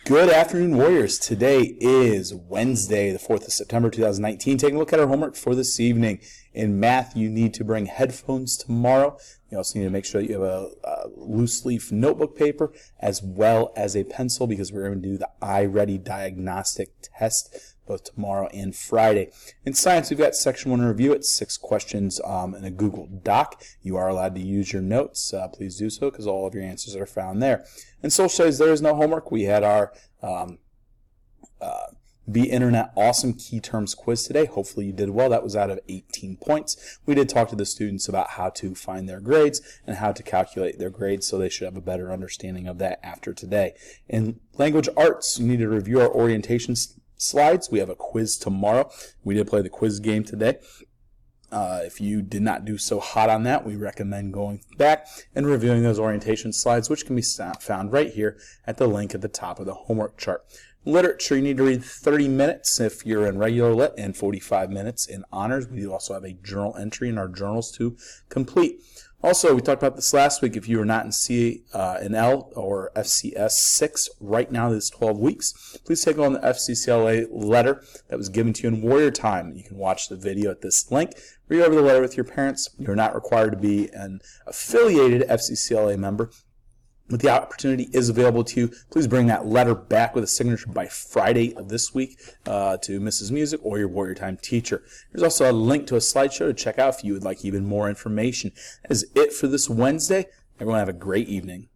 Good afternoon, Warriors. Today is Wednesday, the 4th of September, 2019. Taking a look at our homework for this evening. In math, you need to bring headphones tomorrow. You also need to make sure that you have a loose leaf notebook paper as well as a pencil because we're going to do the iReady diagnostic test both tomorrow and Friday. In science, we've got section 1 review. It's 6 questions in a Google Doc. You are allowed to use your notes. Please do so because all of your answers are found there. In social studies, there is no homework. We had our Be Internet Awesome Key Terms quiz today. Hopefully you did well. That was out of 18 points. We did talk to the students about how to find their grades and how to calculate their grades, so they should have a better understanding of that after today. In language arts, you need to review our orientation slides. We have a quiz tomorrow. We did play the quiz game today. If you did not do so hot on that, we recommend going back and reviewing those orientation slides, which can be found right here at the link at the top of the homework chart. Literature, you need to read 30 minutes if you're in regular lit and 45 minutes in honors. We do also have a journal entry in our journals to complete. Also, we talked about this last week. If you are not in C&L or FCS 6 right now, this 12 weeks, please take on the FCCLA letter that was given to you in Warrior Time. You can watch the video at this link. Read over the letter with your parents. You're not required to be an affiliated FCCLA member, but the opportunity is available to you. Please bring that letter back with a signature by Friday of this week to Mrs. Music or your Warrior Time teacher. There's also a link to a slideshow to check out if you would like even more information. That is it for this Wednesday. Everyone have a great evening.